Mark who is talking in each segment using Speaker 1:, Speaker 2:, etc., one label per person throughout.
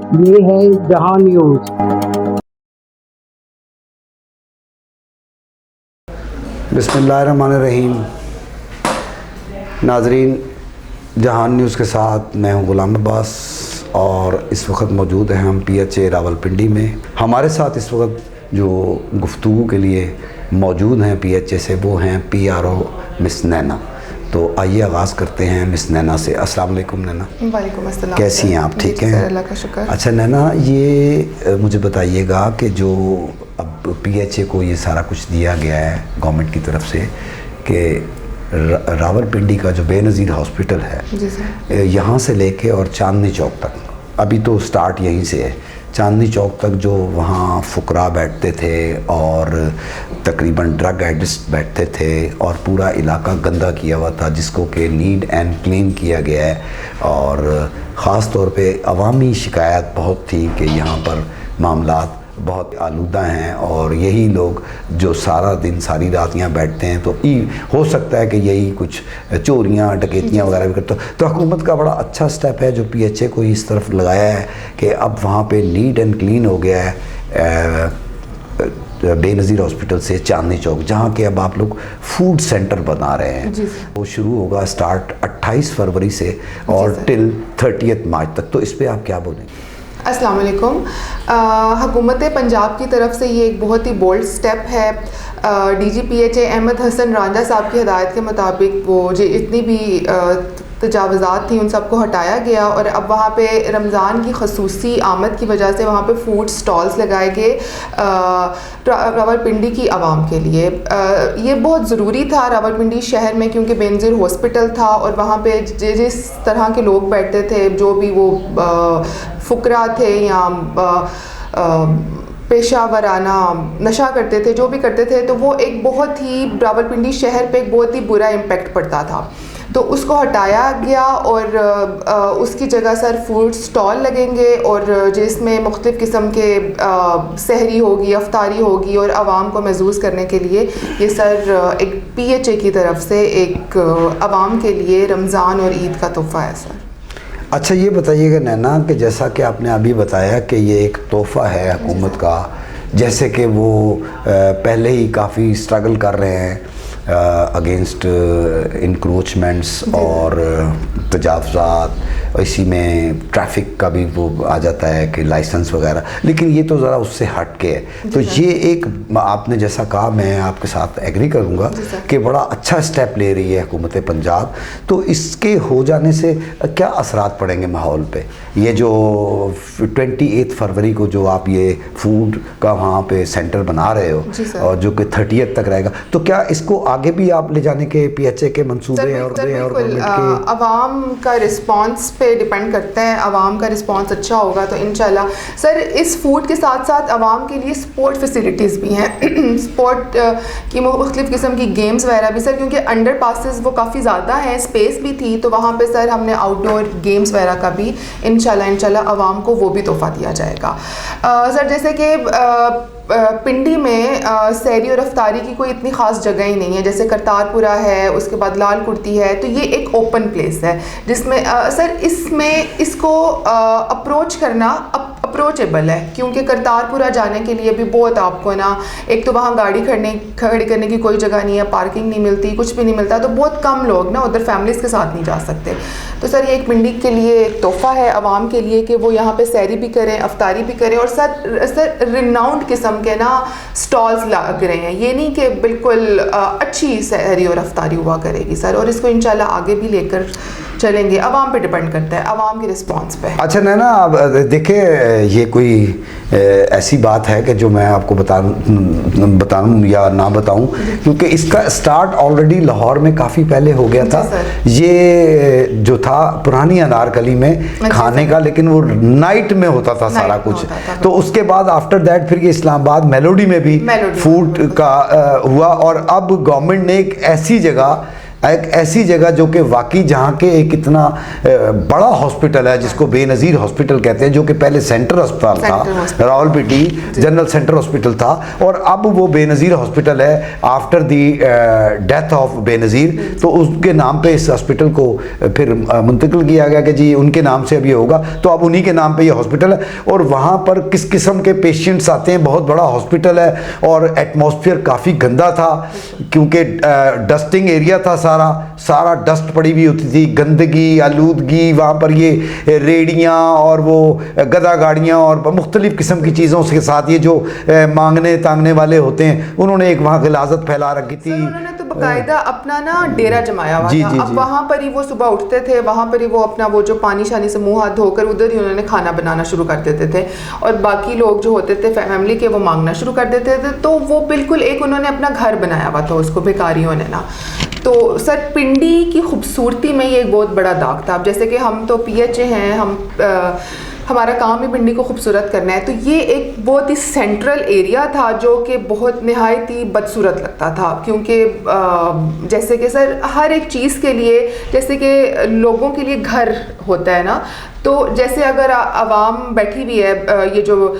Speaker 1: ये है जहां न्यूज।
Speaker 2: बिस्मिल्लाहिर्रहमानिर्रहीम। नाजरीन, जहान न्यूज़ के साथ मैं हूं गुलाम अब्बास और इस वक्त मौजूद हैं हम PHA रावलपिंडी में। हमारे साथ इस वक्त जो गुफ्तगू के लिए मौजूद हैं PHA से, वो हैं PRO मिस नैना। तो आइए आगाज़ करते हैं मिस नैना से। अस्सलाम वालेकुम नैना।
Speaker 3: वालेकुम अस्सलाम।
Speaker 2: कैसी हैं आप? ठीक हैं?
Speaker 3: अल्लाह का शुक्र।
Speaker 2: अच्छा नैना, ये मुझे बताइएगा कि जो अब PHA को ये सारा कुछ दिया गया है गवर्नमेंट की तरफ से कि रावलपिंडी का जो बेनज़ीर हॉस्पिटल है,
Speaker 3: जी सर,
Speaker 2: यहाँ से लेके और चांदनी चौक तक, अभी तो स्टार्ट यहीं से है, चांदनी चौक तक जो वहाँ फुकरा बैठते थे और तकरीबन ड्रग एडिक्ट बैठते थे और पूरा इलाका गंदा किया हुआ था, जिसको कि नीट एंड क्लीन किया गया है। और ख़ास तौर पे अवामी शिकायत बहुत थी कि यहाँ पर मामलात बहुत आलूदा हैं और यही लोग जो सारा दिन सारी रात यहाँ बैठते हैं, तो हो सकता है कि यही कुछ चोरियाँ डकैतियाँ वगैरह भी करते हो। तो हुकूमत का बड़ा अच्छा स्टेप है जो PHA को इस तरफ लगाया है कि अब वहाँ पे नीट एंड क्लीन हो गया है बेनज़ीर हॉस्पिटल से चांदनी चौक, जहाँ के अब आप लोग फूड सेंटर बना रहे हैं। वो शुरू होगा स्टार्ट 28 फरवरी से और टिल 30 मार्च तक। तो इस पर आप क्या बोलेंगे?
Speaker 3: अस्सलाम वालेकुम। हुकूमत पंजाब की तरफ से ये एक बहुत ही बोल्ड स्टेप है। DG PHA अहमद हसन रांझा साहब की हिदायत के मुताबिक वो जितनी भी तजावज़ात थी उन सबको हटाया गया और अब वहाँ पे रमज़ान की खसूसी आमद की वजह से वहाँ पे फूड स्टॉल्स लगाए गए रावलपिंडी की आवाम के लिए। ये बहुत ज़रूरी था रावलपिंडी शहर में, क्योंकि बेनज़ीर हॉस्पिटल था और वहाँ पे जिस तरह के लोग बैठते थे, जो भी वो फुकरा थे या पेशा वराना नशा करते थे, जो भी करते थे, तो वो एक बहुत ही रावलपिंडी शहर पे एक बहुत ही बुरा इम्पेक्ट पड़ता था। तो उसको हटाया गया और उसकी जगह सर फूड स्टॉल लगेंगे और जिसमें मुख्तलिफ़ किस्म के सहरी होगी, अफ्तारी होगी और आवाम को महसूस करने के लिए ये सर एक PHA की तरफ से एक आवाम के लिए रमज़ान और ईद का तोहफ़ा है सर।
Speaker 2: अच्छा ये बताइएगा नैना कि जैसा कि आपने अभी बताया कि ये एक तोहफ़ा है हुकूमत का, जैसे कि वो पहले ही काफ़ी स्ट्रगल कर रहे हैं अगेंस्ट इंक्रोचमेंट्स और तजावज़ात, इसी में ट्रैफिक का भी वो आ जाता है कि लाइसेंस वगैरह, लेकिन ये तो ज़रा उससे हट के है। तो ये एक आपने जैसा कहा, मैं आपके साथ एग्री करूँगा कि बड़ा अच्छा स्टेप ले रही है हुकूमत पंजाब। तो इसके हो जाने से क्या असरात पड़ेंगे माहौल पे? ये जो 28 फरवरी को जो आप ये फूड का वहाँ पे सेंटर बना रहे हो और जो कि 30 तक रहेगा, तो क्या इसको आगे भी आप ले जाने के PHA के मंसूबे हैं? और
Speaker 3: आवाम का रिस्पांस पे डिपेंड करता है। आवाम का रिस्पांस अच्छा होगा तो इंशाल्लाह सर इस फूड के साथ साथ आवाम के लिए स्पोर्ट फैसिलिटीज़ भी हैं स्पोर्ट की मुख्तलिफ़ किस्म की गेम्स वगैरह भी सर, क्योंकि अंडर पासेस वो काफ़ी ज़्यादा हैं, स्पेस भी थी, तो वहाँ पे सर हमने आउटडोर गेम्स वगैरह का भी इंशाल्लाह आवाम को वो भी तोहफ़ा दिया जाएगा। सर जैसे कि पिंडी में सहरी और अफ्तारी की कोई इतनी ख़ास जगह ही नहीं है, जैसे करतारपुरा है, उसके बाद लाल कुर्ती है, तो ये एक ओपन प्लेस है जिसमें सर इसमें इसको अप्रोच करना अप्रोचेबल है, क्योंकि करतारपुरा जाने के लिए भी बहुत आपको ना, एक तो वहाँ गाड़ी खड़ी करने की कोई जगह नहीं है, पार्किंग नहीं मिलती, कुछ भी नहीं मिलता, तो बहुत कम लोग ना उधर फैमिलीज़ के साथ नहीं जा सकते। तो सर ये एक पिंडी के लिए एक तोहफ़ा है आवाम के लिए कि वो यहाँ पे सहरी भी करें, अफ्तारी भी करें और सर रिनाउंड किस्म के ना स्टॉल्स लग रहे हैं। ये नहीं कि बिल्कुल अच्छी सहरी और अफ्तारी हुआ करेगी सर, और इसको इंशाल्लाह आगे भी लेकर चलेंगे। आवाम पे डिपेंड करता है, आवाम के रिस्पांस पे।
Speaker 2: अच्छा नैना, अब देखिए ये कोई ऐसी बात है कि जो मैं आपको बताऊं या ना बताऊं, क्योंकि इसका स्टार्ट ऑलरेडी लाहौर में काफ़ी पहले हो गया था। ये जो था पुरानी अनारकली में खाने का, लेकिन वो नाइट में होता था सारा कुछ। तो उसके बाद आफ्टर दैट फिर ये इस्लामाबाद मेलोडी में भी फूड का हुआ, और अब गवर्नमेंट ने एक ऐसी जगह एक ऐसी जगह जो कि वाकई जहाँ के एक इतना बड़ा हॉस्पिटल है जिसको बेनज़ीर हॉस्पिटल कहते हैं, जो कि पहले सेंटर अस्पताल था, रावलपिंडी जनरल सेंटर हॉस्पिटल था, और अब वो बेनज़ीर हॉस्पिटल है after the death of Benazir. तो उसके नाम पे इस हॉस्पिटल को फिर मुंतकिल किया गया कि जी उनके नाम से अब ये होगा, तो अब उन्हीं के नाम पे ये हॉस्पिटल है। और वहाँ पर किस किस्म के पेशेंट्स आते हैं, बहुत बड़ा हॉस्पिटल है, और एटमॉस्फेयर काफ़ी गंदा था क्योंकि डस्टिंग एरिया था, सारा डस्ट पड़ी हुई होती थी, गंदगी आलूदगी, वहाँ पर ये रेडियाँ और वो गधा गाड़ियाँ और मुख्तलिफ़ किस्म की चीज़ों के साथ ये जो मांगने तांगने वाले होते हैं, उन्होंने एक वहाँ गिलाजत फैला रखी थी।
Speaker 3: उन्होंने तो बाकायदा अपना ना डेरा जमाया हुआ था। अब वहाँ पर ही वो सुबह उठते थे, वहाँ पर ही वो अपना वो जो पानी शानी से मुँह हाथ धोकर उधर ही उन्होंने खाना बनाना शुरू कर देते थे, और बाकी लोग जो होते थे फैमिली के वो मांगना शुरू कर देते थे। तो वो बिल्कुल एक उन्होंने अपना घर बनाया हुआ था उसको, भिखारियों ने ना। तो सर पिंडी की खूबसूरती में ये एक बहुत बड़ा दाग था। अब जैसे कि हम तो PHA हैं, हमारा काम ही पिंडी को खूबसूरत करना है, तो ये एक बहुत ही सेंट्रल एरिया था जो कि बहुत नहायत ही बदसूरत लगता था, क्योंकि जैसे कि सर हर एक चीज़ के लिए, जैसे कि लोगों के लिए घर होता है ना, तो जैसे अगर आवाम बैठी हुई है, ये जो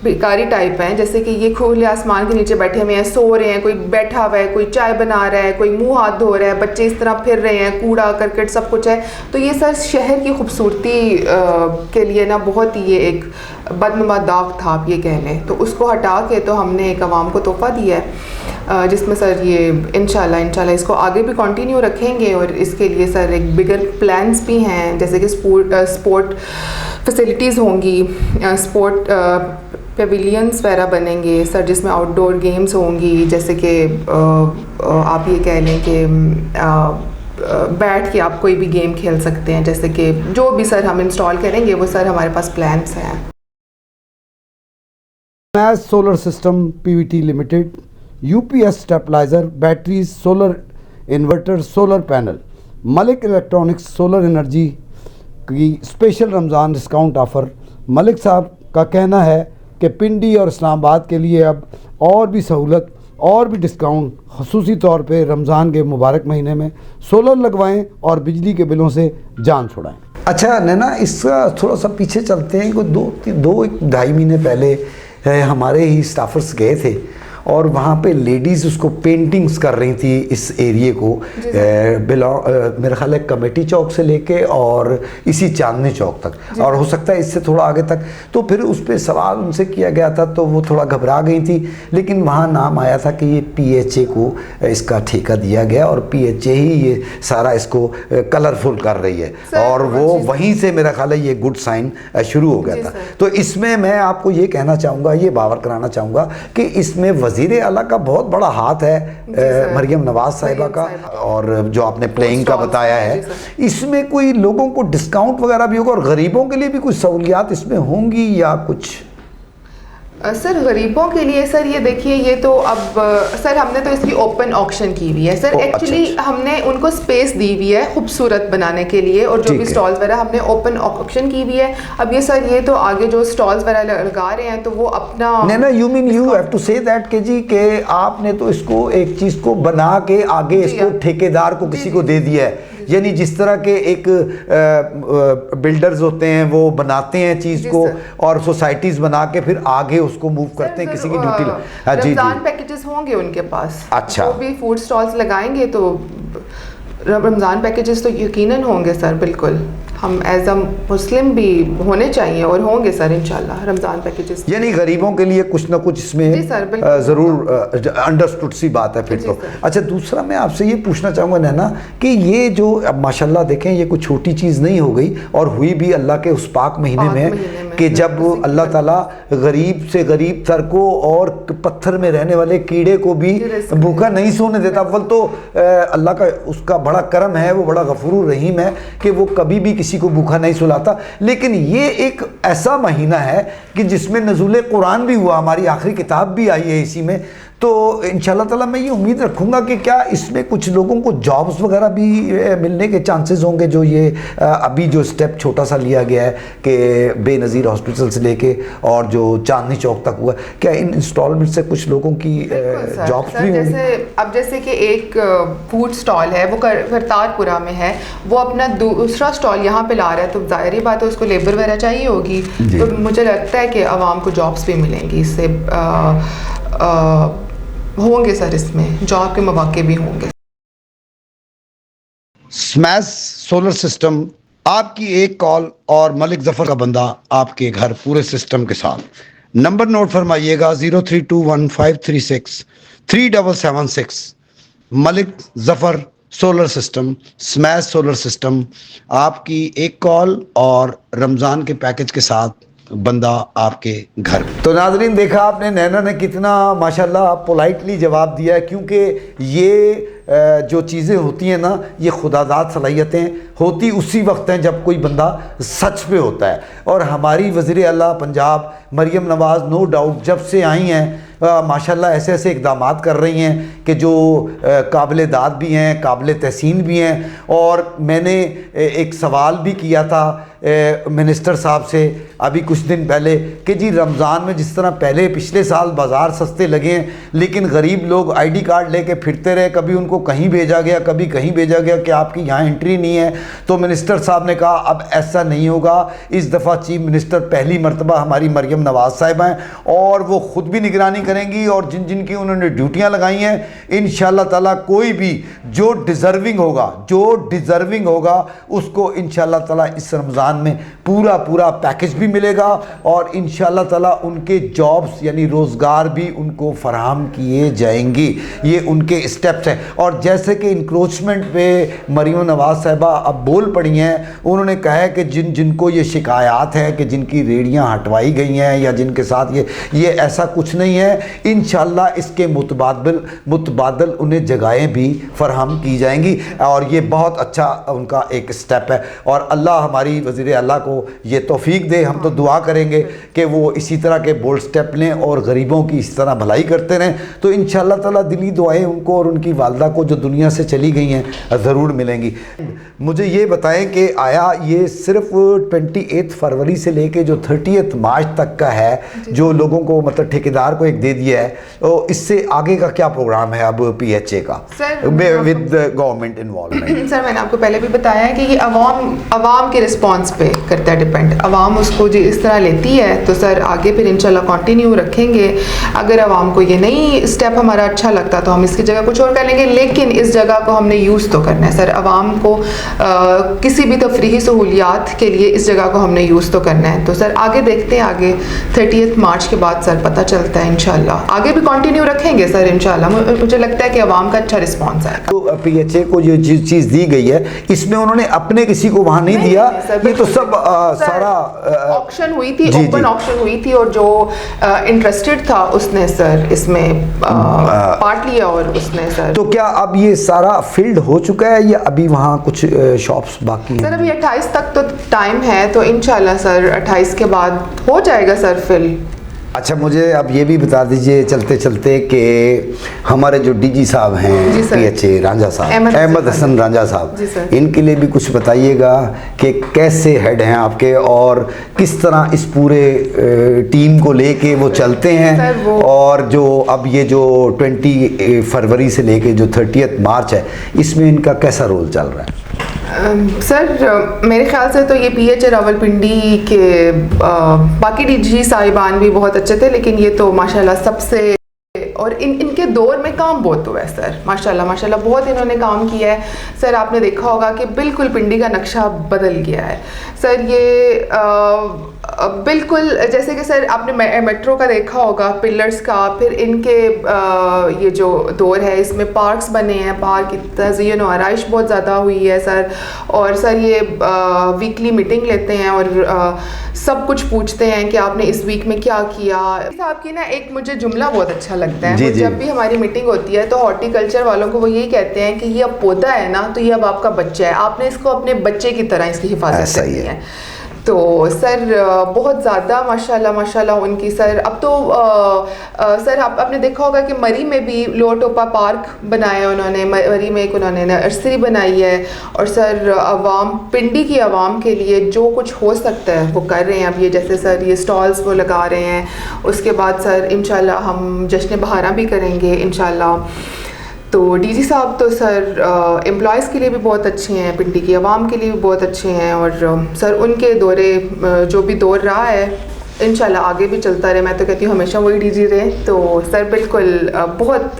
Speaker 3: भिखारी टाइप हैं, जैसे कि ये खुले आसमान के नीचे बैठे हुए हैं, सो रहे हैं, कोई बैठा हुआ है, कोई चाय बना रहा है, कोई मुंह हाथ धो रहा है, बच्चे इस तरह फिर रहे हैं, कूड़ा करकट सब कुछ है। तो ये सर शहर की खूबसूरती के लिए ना बहुत ही ये एक बदनुमा दाग था, आप ये कह लें। तो उसको हटा के तो हमने एक आवाम को तोहफा दिया है, जिसमें सर ये इंशाल्लाह इसको आगे भी कंटिन्यू रखेंगे, और इसके लिए सर एक बिगर प्लान्स भी हैं, जैसे कि स्पोर्ट फैसिलिटीज़ होंगी, स्पोर्ट पेविलियंस वगैरह बनेंगे सर, जिसमें आउटडोर गेम्स होंगी, जैसे कि आप ये कह लें कि बैठ के आप कोई भी गेम खेल सकते हैं, जैसे कि जो भी सर हम इंस्टॉल करेंगे वो सर हमारे पास प्लान्स हैं।
Speaker 4: Mass solar system PVT limited, UPS stabiliser, batteries, solar inverter, solar panel, Malik electronics solar energy की special Ramzan discount offer. Malik साहब का कहना है कि पिंडी और इस्लामाबाद के लिए अब और भी सहूलत और भी डिस्काउंट, ख़ुसूसी तौर पे रमज़ान के मुबारक महीने में सोलर लगवाएं और बिजली के बिलों से जान छुड़ाएं।
Speaker 2: अच्छा नैना, इसका थोड़ा सा पीछे चलते हैं कि दो एक ढाई महीने पहले हमारे ही स्टाफर्स गए थे, और वहाँ पे लेडीज़ उसको पेंटिंग्स कर रही थी इस एरिए को, मेरा ख्याल है कमेटी चौक से लेके और इसी चांदनी चौक तक, और हो सकता है इससे थोड़ा आगे तक। तो फिर उस पर सवाल उनसे किया गया था, तो वो थोड़ा घबरा गई थी, लेकिन वहाँ नाम आया था कि ये PHA को इसका ठेका दिया गया, और PHA ही ये सारा इसको कलरफुल कर रही है, और वो वहीं से मेरा ख्याल है ये गुड साइन शुरू हो गया था। तो इसमें मैं आपको ये कहना चाहूँगा, ये बावर कराना चाहूँगा कि इसमें वज़ीर आला का बहुत बड़ा हाथ है, मरियम नवाज साहिबा का, और जो आपने प्लेइंग का बताया है, इसमें कोई लोगों को डिस्काउंट वगैरह भी होगा, और गरीबों के लिए भी कुछ सहूलियात इसमें होंगी या कुछ?
Speaker 3: सर गरीबों के लिए सर ये देखिए, ये तो अब सर हमने तो इसकी ओपन ऑक्शन की हुई है सर। एक्चुअली
Speaker 2: अच्छा।
Speaker 3: हमने उनको स्पेस दी हुई है खूबसूरत बनाने के लिए, और जो भी स्टॉल्स वगैरह हमने ओपन ऑक्शन की हुई है। अब ये सर ये तो आगे जो स्टॉल्स वगैरह लगा रहे हैं तो वो अपना
Speaker 2: ना you mean you have to say that के जी के आपने तो इसको एक चीज़ को बना के आगे इसको ठेकेदार को किसी को दे दिया है, यानी जिस तरह के एक बिल्डर्स होते हैं वो बनाते हैं चीज़ को और सोसाइटीज़ बना के फिर आगे उसको मूव करते हैं किसी की ड्यूटी।
Speaker 3: रमज़ान पैकेजेस होंगे उनके पास।
Speaker 2: अच्छा,
Speaker 3: वो भी फूड स्टॉल्स लगाएंगे तो रमज़ान पैकेजेस तो यकीनन होंगे सर, बिल्कुल। हम एज अ मुस्लिम भी होने चाहिए और होंगे सर इंशाल्लाह रमज़ान पैकेजेस,
Speaker 2: यानी गरीबों के लिए कुछ ना कुछ इसमें ज़रूर अंडरस्टूड सी बात है फिर तो। अच्छा, दूसरा मैं आपसे ये पूछना चाहूँगा नैना कि ये जो अब माशाल्लाह देखें ये कोई छोटी चीज़ नहीं हो गई, और हुई भी अल्लाह के उस पाक महीने में कि जब अल्लाह ताला गरीब से गरीब तर को और पत्थर में रहने वाले कीड़े को भी भूखा नहीं सोने देता। अव्वल तो अल्लाह का उसका बड़ा करम है, वो बड़ा गफूर रहीम है कि वो कभी भी किसी को भूखा नहीं सुलाता। लेकिन ये एक ऐसा महीना है कि जिसमें नज़ुल कुरान भी हुआ, हमारी आखिरी किताब भी आई है इसी में, तो इंशाल्लाह ताला मैं ये उम्मीद रखूँगा कि क्या इसमें कुछ लोगों को जॉब्स वगैरह भी मिलने के चांसेस होंगे, जो ये अभी जो स्टेप छोटा सा लिया गया है कि बेनज़ीर हॉस्पिटल से लेके और जो चांदनी चौक तक हुआ, क्या इन इंस्टॉलमेंट से कुछ लोगों की जॉब्स भी होंगी?
Speaker 3: जैसे कि एक फूड स्टॉल है वो करतारपुरा में है, वो अपना दूसरा स्टॉल यहाँ पे ला रहा है, तो ज़ाहिर बात है उसको लेबर वगैरह चाहिए होगी, तो मुझे लगता है कि आवाम को जॉब्स भी मिलेंगी इससे, होंगे सर, इसमें जॉब के मौके भी होंगे।
Speaker 4: स्मैश सोलर सिस्टम, आपकी एक कॉल और मलिक जफ़र का बंदा आपके घर पूरे सिस्टम के साथ। नंबर नोट फरमाइएगा 032153637776। Malik Zafar solar system, smash solar system, आपकी एक कॉल और रमज़ान के पैकेज के साथ बंदा आपके घर। तो नाज़रीन, देखा आपने नैना ने कितना माशाल्लाह पोलाइटली जवाब दिया है, क्योंकि ये जो चीज़ें होती हैं ना, ये खुदादाद सलाहियतें होती उसी वक्त हैं जब कोई बंदा सच पे होता है। और हमारी वज़ीर आला पंजाब मरियम नवाज़ नो डाउट जब से आई हैं माशाल्लाह ऐसे ऐसे इक़दामात कर रही हैं कि जो काबिल दाद भी हैं, काबिल तहसीन भी हैं। और मैंने एक सवाल भी किया था मिनिस्टर साहब से अभी कुछ दिन पहले कि जी रमज़ान में जिस तरह पहले पिछले साल बाज़ार सस्ते लगे हैं, लेकिन गरीब लोग आईडी कार्ड लेके फिरते रहे, कभी उनको कहीं भेजा गया, कभी कहीं भेजा गया कि आपकी यहाँ एंट्री नहीं है। तो मिनिस्टर साहब ने कहा अब ऐसा नहीं होगा, इस दफ़ा चीफ मिनिस्टर पहली मरतबा हमारी मरियम नवाज़ साहिबा हैं और वो ख़ुद भी निगरानी करेंगी, और जिन जिन की उन्होंने ड्यूटियाँ लगाई हैं इंशाअल्लाह ताला कोई भी जो डिज़र्विंग होगा उसको इंशाअल्लाह ताला इस रमज़ान में पूरा पैकेज भी मिलेगा, और इंशाअल्लाह ताला उनके जॉब्स यानी रोज़गार भी उनको फराहम किए जाएंगी। ये उनके स्टेप्स हैं। और जैसे कि इंक्रोचमेंट पे मरियम नवाज़ साहिबा अब बोल पड़ी हैं, उन्होंने कहा है कि जिनको ये शिकायत हैं कि जिनकी रेडियां हटवाई गई हैं या जिनके साथ ये ऐसा कुछ नहीं है। इंशाअल्लाह इसके मुतबादल उन्हें जगहें भी फराहम की जाएंगी, और ये बहुत अच्छा उनका एक स्टेप है। और अल्लाह हमारी वज़ीर आला को ये तौफीक दे। हम तो दुआ करेंगे कि वो इसी तरह के बोल्ड स्टेप लें और गरीबों की इस तरह भलाई करते रहें, तो इंशाअल्लाह ताला दिली दुआएं उनको और उनकी वालदा को जो दुनिया से चली गई हैं ज़रूर मिलेंगी। मुझे ये बताएं कि आया ये सिर्फ 28 फरवरी से लेके जो 30 मार्च तक का है, जो लोगों को मतलब ठेकेदार को एक दे दिया है, तो इससे आगे का क्या प्रोग्राम है अब PHA का विद गवर्नमेंट इन्वॉल्वमेंट?
Speaker 3: सर मैंने आपको पहले भी बताया है कि ये अवाम के रिस्पांस पे करता है डिपेंड। अवाम उसको जो इस तरह लेती है तो सर आगे फिर इंशाल्लाह कंटिन्यू रखेंगे। अगर अवाम को ये नहीं स्टेप हमारा अच्छा लगता तो हम इसकी जगह कुछ और कर लेंगे, लेकिन इस जगह को हमने यूज़ तो करना है सर। अवाम को किसी भी तफरीही सहूलियात के लिए इस जगह को हमने यूज़ तो करना है। तो सर आगे देखते हैं, आगे 30 मार्च के बाद सर पता चलता है। इंशाल्लाह आगे भी कंटिन्यू रखेंगे सर इंशाल्लाह। मुझे लगता है कि अवाम का अच्छा रिस्पॉन्स है।
Speaker 2: तो PHA को जो चीज़ दी गई है इसमें उन्होंने अपने किसी को वहाँ नहीं दिया, ये तो सब सारा
Speaker 3: ऑक्शन हुई थी, ओपन ऑक्शन हुई थी, और जो इंटरेस्टेड था उसने सर इसमें पार्ट लिया और उसने सर।
Speaker 2: तो क्या अब ये सारा फील्ड हो चुका है या अभी वहाँ कुछ शॉप्स बाकी हैं?
Speaker 3: सर अभी 28 तक तो टाइम है, तो इंशाल्लाह सर 28 के बाद हो जाएगा सर फिल।
Speaker 2: अच्छा, मुझे अब ये भी बता दीजिए चलते चलते कि हमारे जो DG साहब हैं PHA रांझा साहब, अहमद हसन रांझा साहब, इनके लिए भी कुछ बताइएगा कि कैसे हेड हैं आपके और किस तरह इस पूरे टीम को लेके वो चलते हैं, और जो अब ये जो 20 फरवरी से लेके जो 30 मार्च है इसमें इनका कैसा रोल चल रहा है?
Speaker 3: सर मेरे ख्याल से तो ये PHA रावलपिंडी के बाकी DG साहिबान भी बहुत अच्छे थे, लेकिन ये तो माशाल्लाह सबसे, और इनके दौर में काम बहुत हुआ है सर, माशाल्लाह बहुत इन्होंने काम किया है सर। आपने देखा होगा कि बिल्कुल पिंडी का नक्शा बदल गया है सर। ये बिल्कुल जैसे कि सर आपने मेट्रो का देखा होगा, पिलर्स का, फिर इनके ये जो दौर है इसमें पार्क्स बने हैं, पार्क की तज़य्युन और आराइश बहुत ज़्यादा हुई है सर। और सर ये वीकली मीटिंग लेते हैं और सब कुछ पूछते हैं कि आपने इस वीक में क्या किया। आपकी ना एक मुझे जुमला बहुत अच्छा लगता है, जब भी हमारी मीटिंग होती है तो हॉर्टिकल्चर वालों को वो यही कहते हैं कि ये अब पौधा है ना, तो ये अब आपका बच्चा है, आपने इसको अपने बच्चे की तरह इसकी हिफाजत करनी है। तो सर बहुत ज़्यादा माशाल्लाह उनकी सर अब तो सर आपने देखा होगा कि मरी में भी लोअर टोपा पार्क बनाया है उन्होंने, मरी में एक उन्होंने नर्सरी बनाई है। और सर अवाम, पिंडी की आवाम के लिए जो कुछ हो सकता है वो कर रहे हैं। अब ये जैसे सर ये स्टॉल्स वो लगा रहे हैं, उसके बाद सर इंशाल्लाह हम जश्न बहारा भी करेंगे इंशाल्लाह। तो डीजी साहब तो सर एम्प्लॉयज़ के लिए भी बहुत अच्छे हैं, पिंडी की आवाम के लिए भी बहुत अच्छे हैं। और सर उनके दौरे जो भी दौर रहा है इंशाल्लाह आगे भी चलता रहे। मैं तो कहती हूँ हमेशा वही डीजी रहे। तो सर बिल्कुल बहुत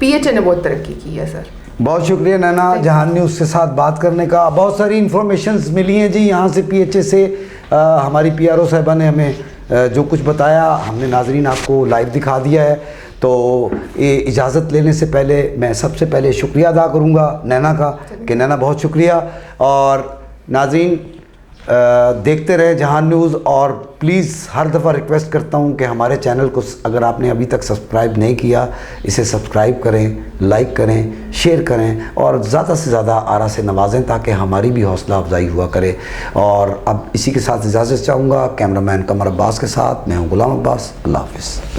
Speaker 3: पीएचए ने बहुत तरक्की की है सर।
Speaker 4: बहुत शुक्रिया नैना जहान न्यूज़ के साथ बात करने का। बहुत सारी इन्फॉर्मेशंस मिली हैं जी यहाँ से पीएचए से। हमारी पीआरओ साहिबा ने हमें जो कुछ बताया हमने नाजरीन आपको लाइव दिखा दिया है। तो ये इजाज़त लेने से पहले मैं सबसे पहले शुक्रिया अदा करूँगा नैना का कि नैना बहुत शुक्रिया। और नाजरीन देखते रहे जहान न्यूज़। और प्लीज़ हर दफ़ा रिक्वेस्ट करता हूँ कि हमारे चैनल को अगर आपने अभी तक सब्सक्राइब नहीं किया, इसे सब्सक्राइब करें, लाइक करें, शेयर करें और ज़्यादा से ज़्यादा आरा से नवाजें ताकि हमारी भी हौसला अफजाई हुआ करे। और अब इसी के साथ इजाज़त चाहूँगा कैमरामैन कमर अब्बास के साथ। मैं हूँ गुलाम अब्बास। अल्लाह हाफ़िज़।